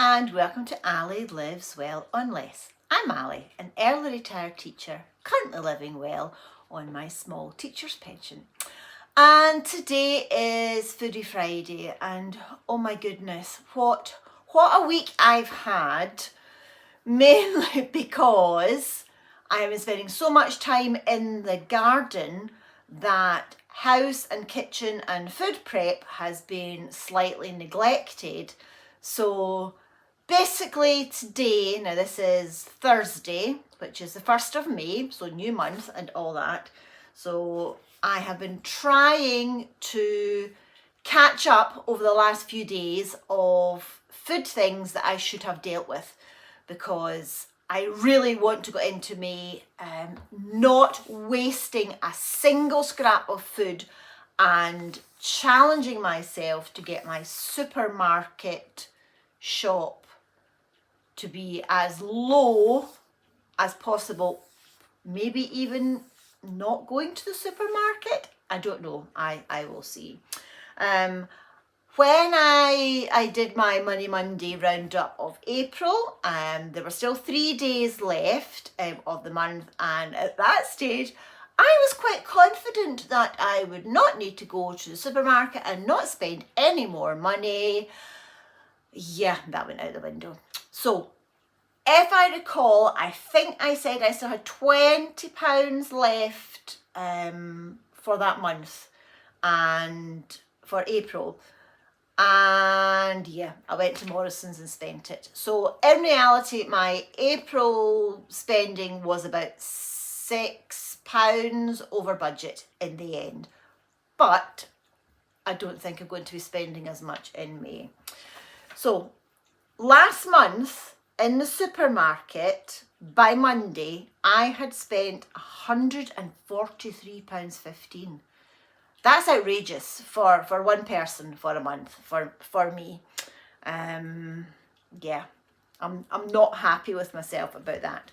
and welcome to Ali Lives Well on Less. I'm Ali, an early retired teacher, currently living well on my small teacher's pension. And today is Foodie Friday, and oh my goodness, what a week I've had, mainly because I have been spending so much time in the garden that house and kitchen and food prep has been slightly neglected. So basically today, now this is Thursday, which is the 1st of May, so new month and all that. So I have been trying to catch up over the last few days of food things that I should have dealt with, because I really want to go into May not wasting a single scrap of food and challenging myself to get my supermarket shop to be as low as possible, maybe even not going to the supermarket. I don't know, I will see. When I did my Money Monday roundup of April, there were still 3 days left of the month, and at that stage I was quite confident that I would not need to go to the supermarket and not spend any more money. Yeah, that went out the window. So if I recall, I think I said I still had £20 left for that month and for April. And yeah, I went to Morrison's and spent it. So in reality, my April spending was about £6 over budget in the end. But I don't think I'm going to be spending as much in May. So last month in the supermarket, by Monday, I had spent £143.15. That's outrageous for one person for a month, for me. Yeah, I'm not happy with myself about that.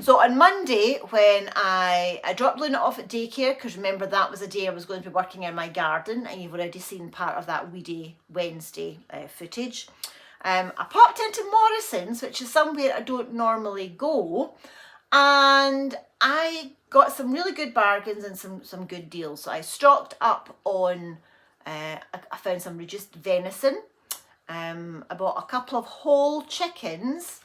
So on Monday, when I dropped Luna off at daycare, because remember that was a day I was going to be working in my garden, and you've already seen part of that Weedy Wednesday footage. I popped into Morrison's, which is somewhere I don't normally go, and I got some really good bargains and some good deals. So I stocked up on, I found some reduced venison. I bought a couple of whole chickens,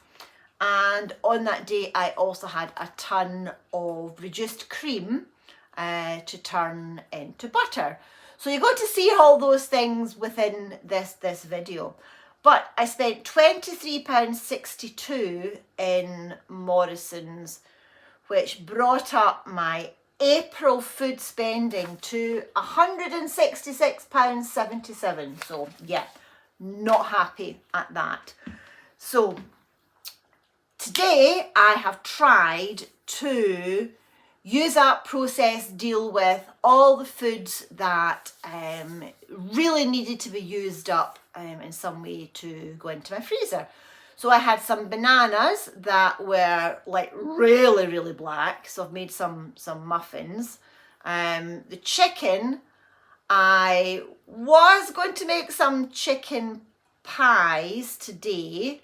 and on that day I also had a ton of reduced cream to turn into butter. So you're going to see all those things within this video. But I spent £23.62 in Morrison's, which brought up my April food spending to £166.77. So yeah, not happy at that. So today I have tried to use that process, deal with all the foods that really needed to be used up in some way to go into my freezer. So I had some bananas that were like really, really black. So I've made some muffins. The chicken, I was going to make some chicken pies today.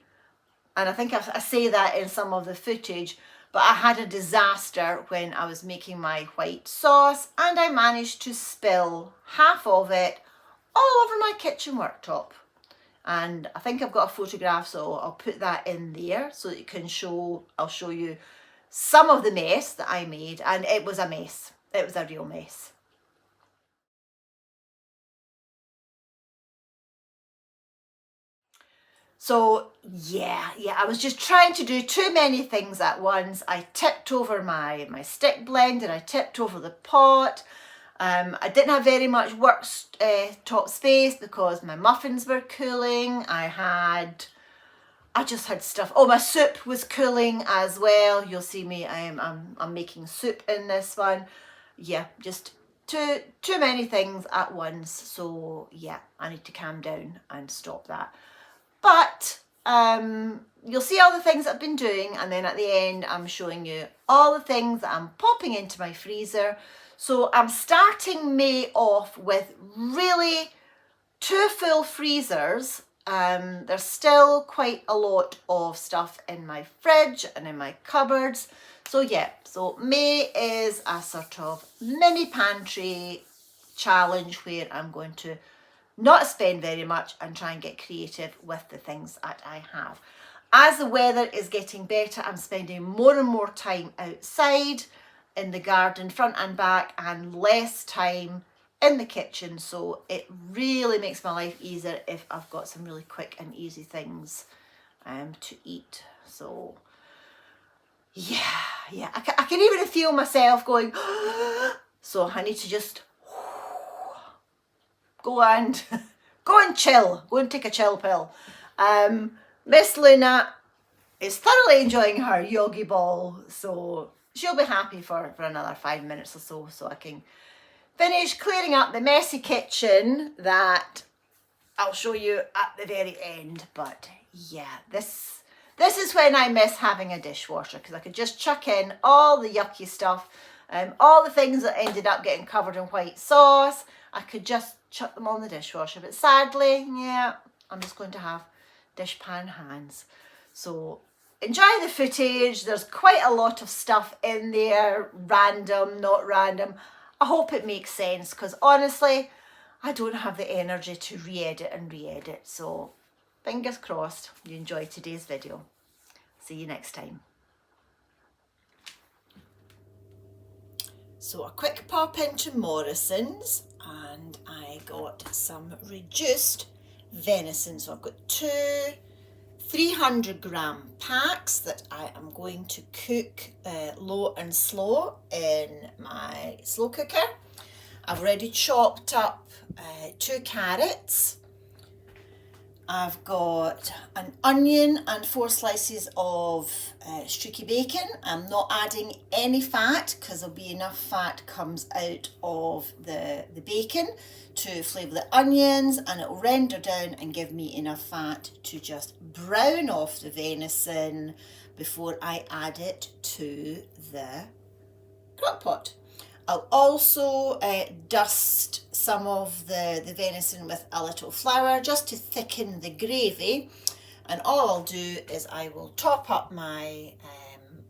And I think I say that in some of the footage, but I had a disaster when I was making my white sauce, and I managed to spill half of it all over my kitchen worktop. And I think I've got a photograph, so I'll put that in there so that you can I'll show you some of the mess that I made. And it was a mess. It was a real mess. So yeah, I was just trying to do too many things at once. I tipped over my stick blender, I tipped over the pot. I didn't have very much worktop space because my muffins were cooling. I just had stuff. Oh, my soup was cooling as well. You'll see me, I'm making soup in this one. Yeah, just too many things at once. So yeah, I need to calm down and stop that. But you'll see all the things I've been doing, and then at the end I'm showing you all the things that I'm popping into my freezer. So I'm starting May off with really 2 full freezers There's still quite a lot of stuff in my fridge and in my cupboards. So yeah, so May is a sort of mini pantry challenge where I'm going to not spend very much and try and get creative with the things that I have. As the weather is getting better, I'm spending more and more time outside in the garden, front and back, and less time in the kitchen. So it really makes my life easier if I've got some really quick and easy things to eat. So yeah, I can even feel myself going, so I need to just go and chill, go and take a chill pill. Miss Luna is thoroughly enjoying her yogi ball, so she'll be happy for another 5 minutes or so I can finish clearing up the messy kitchen that I'll show you at the very end. But yeah, this is when I miss having a dishwasher, because I could just chuck in all the yucky stuff, all the things that ended up getting covered in white sauce. I could just chuck them all in the dishwasher, but sadly, yeah, I'm just going to have dishpan hands. So enjoy the footage. There's quite a lot of stuff in there, random, not random. I hope it makes sense, because honestly, I don't have the energy to re-edit. So fingers crossed you enjoy today's video. See you next time. So a quick pop into Morrison's and I got some reduced venison. So I've got two 300-gram packs that I am going to cook low and slow in my slow cooker. I've already chopped up 2 carrots. I've got an onion and 4 slices of streaky bacon. I'm not adding any fat because there'll be enough fat comes out of the bacon to flavour the onions, and it'll render down and give me enough fat to just brown off the venison before I add it to the crock pot. I'll also dust some of the venison with a little flour just to thicken the gravy, and all I'll do is I will top up my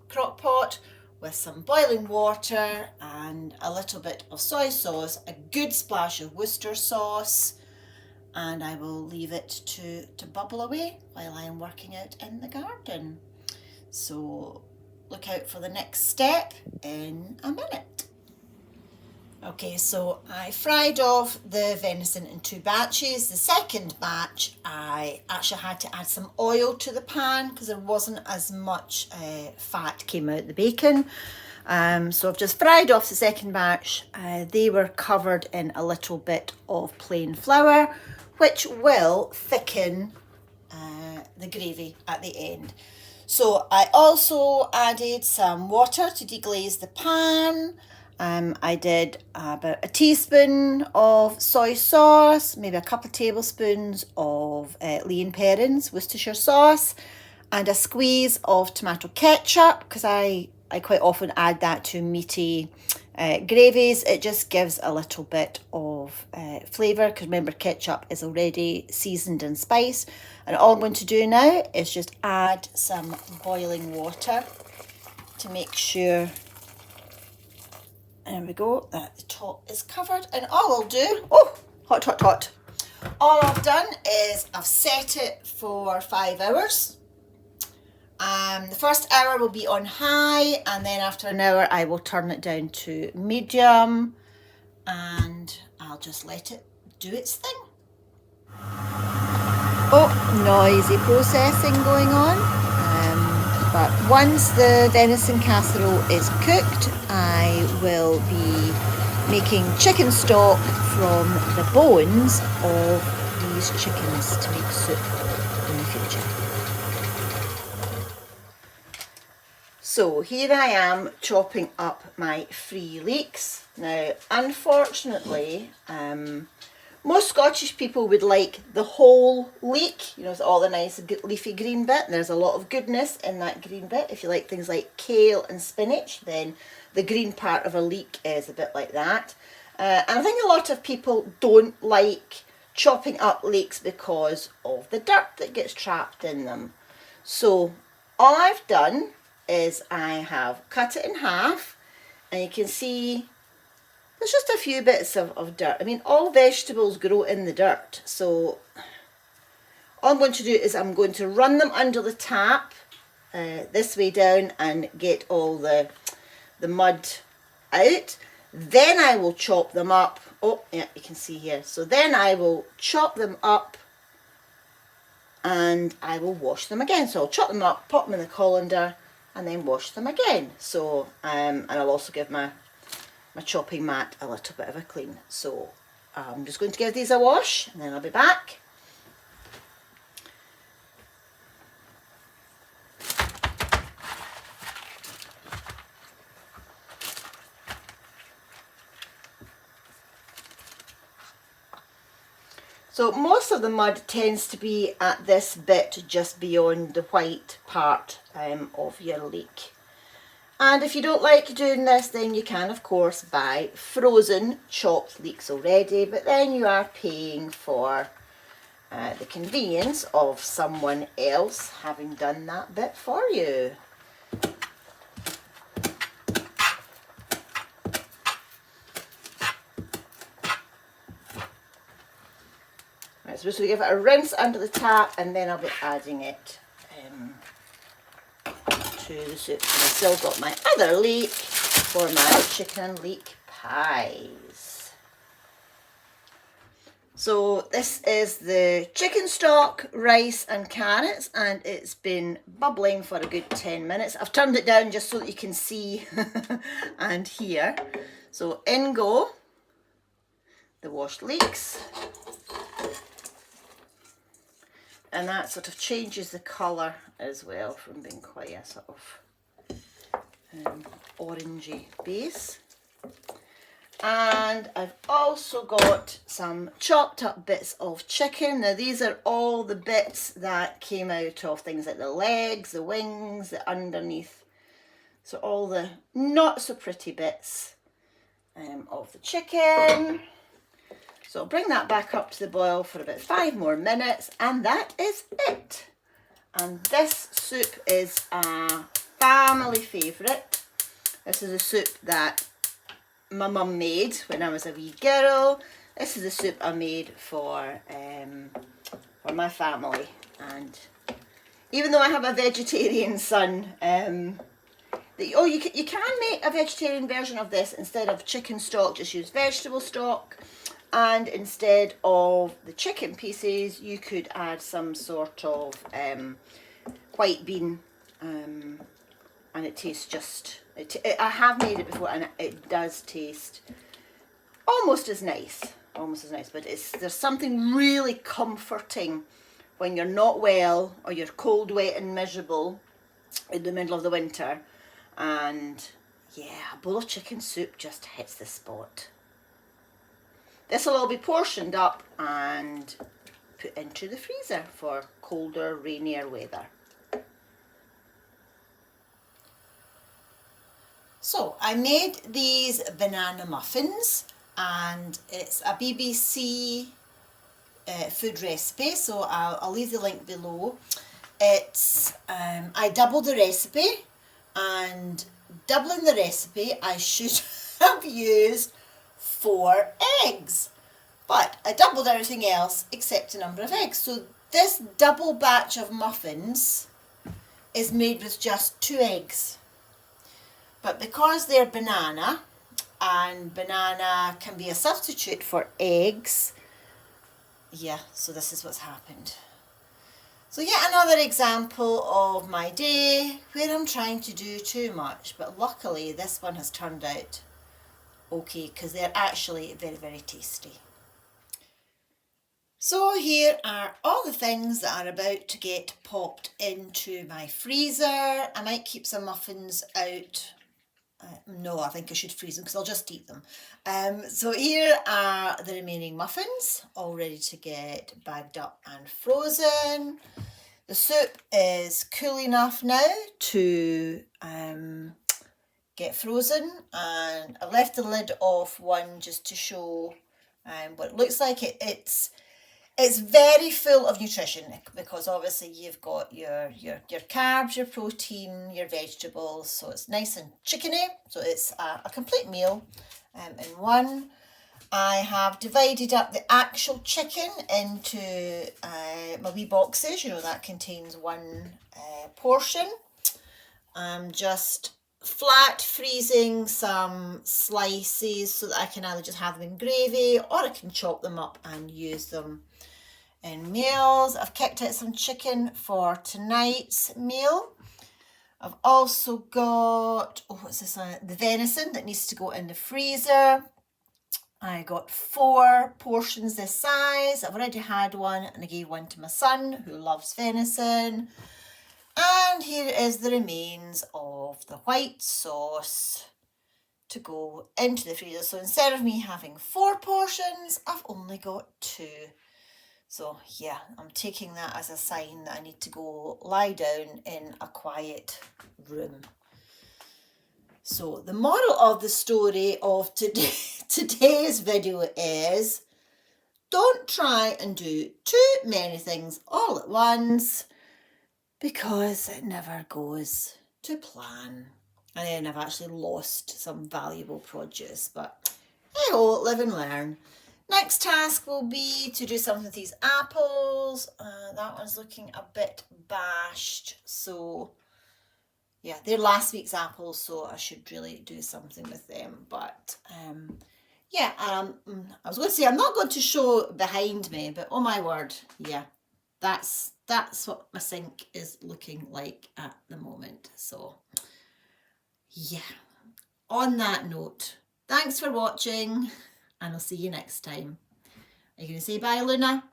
crock pot with some boiling water and a little bit of soy sauce, a good splash of Worcester sauce, and I will leave it to bubble away while I am working out in the garden. So look out for the next step in a minute. Okay, so I fried off the venison in 2 batches. The second batch, I actually had to add some oil to the pan because there wasn't as much fat came out the bacon. So I've just fried off the second batch. They were covered in a little bit of plain flour, which will thicken the gravy at the end. So I also added some water to deglaze the pan. I did about a teaspoon of soy sauce, maybe a couple of tablespoons of Lee & Perrins Worcestershire sauce, and a squeeze of tomato ketchup, because I quite often add that to meaty gravies. It just gives a little bit of flavour, because remember, ketchup is already seasoned and spiced. And all I'm going to do now is just add some boiling water to make sure, there we go, that the top is covered. And all I'll do, oh, hot. All I've done is I've set it for 5 hours. The first hour will be on high, and then after an hour I will turn it down to medium, and I'll just let it do its thing. Oh, noisy processing going on. But once the venison casserole is cooked, I will be making chicken stock from the bones of these chickens to make soup in the future. So here I am chopping up my 3 leeks. Now, unfortunately, most Scottish people would like the whole leek, you know, it's all the nice leafy green bit. And there's a lot of goodness in that green bit. If you like things like kale and spinach, then the green part of a leek is a bit like that. And I think a lot of people don't like chopping up leeks because of the dirt that gets trapped in them. So all I've done is I have cut it in half, and you can see there's just a few bits of dirt. I mean, all vegetables grow in the dirt, so all I'm going to do is I'm going to run them under the tap this way down and get all the mud out. Then I will chop them up. Oh, yeah, you can see here. So then I will chop them up and I will wash them again. So I'll chop them up, pop them in the colander, and then wash them again. So, and I'll also give my chopping mat a little bit of a clean. So I'm just going to give these a wash and then I'll be back. So most of the mud tends to be at this bit just beyond the white part of your leek. And if you don't like doing this, then you can of course buy frozen chopped leeks already, but then you are paying for the convenience of someone else having done that bit for you. Right, so just give it a rinse under the tap, and then I'll be adding it to the soup. And I've still got my other leek for my chicken and leek pies. So this is the chicken stock, rice and carrots, and it's been bubbling for a good 10 minutes. I've turned it down just so that you can see and hear. So in go the washed leeks. And that sort of changes the colour as well from being quite a sort of orangey base. And I've also got some chopped up bits of chicken. Now these are all the bits that came out of things like the legs, the wings, the underneath. So all the not so pretty bits of the chicken. So I'll bring that back up to the boil for about 5 more minutes, and that is it. And this soup is a family favourite. This is a soup that my mum made when I was a wee girl. This is the soup I made for my family. And even though I have a vegetarian son, you can make a vegetarian version of this. Instead of chicken stock, just use vegetable stock. And instead of the chicken pieces, you could add some sort of white bean, and it tastes just, I have made it before and it does taste almost as nice, but there's something really comforting when you're not well or you're cold, wet and miserable in the middle of the winter, and yeah, a bowl of chicken soup just hits the spot. This will all be portioned up and put into the freezer for colder, rainier weather. So I made these banana muffins, and it's a BBC food recipe, so I'll leave the link below. It's I doubled the recipe, and doubling the recipe I should have used 4 eggs, but I doubled everything else except the number of eggs. So this double batch of muffins is made with just 2 eggs, but because they're banana and banana can be a substitute for eggs, yeah, so this is what's happened. So yet another example of my day where I'm trying to do too much, but luckily this one has turned out okay, because they're actually very, very tasty. So here are all the things that are about to get popped into my freezer. I might keep some muffins out. No, I think I should freeze them because I'll just eat them. So here are the remaining muffins, all ready to get bagged up and frozen. The soup is cool enough now to get frozen, and I've left the lid off one just to show what it looks like. It's It's very full of nutrition because obviously you've got your carbs, your protein, your vegetables, so it's nice and chickeny. So it's a complete meal in one. I have divided up the actual chicken into my wee boxes. You know, that contains one portion. I'm just flat freezing some slices so that I can either just have them in gravy or I can chop them up and use them in meals. I've kept out some chicken for tonight's meal. I've also got, what's this? The venison that needs to go in the freezer. I got 4 portions this size. I've already had one and I gave one to my son who loves venison. And here is the remains of the white sauce to go into the freezer. So instead of me having 4 portions, I've only got 2. So yeah, I'm taking that as a sign that I need to go lie down in a quiet room. So the moral of the story of today's video is don't try and do too many things all at once because it never goes to plan. And then I've actually lost some valuable produce, but hey ho, live and learn. Next task will be to do something with these apples. That one's looking a bit bashed, so yeah, they're last week's apples, so I should really do something with them. But yeah, I was going to say I'm not going to show behind me, but oh my word, yeah, that's what my sink is looking like at the moment. So yeah, on that note, thanks for watching and I'll see you next time. Are you going to say bye, Luna?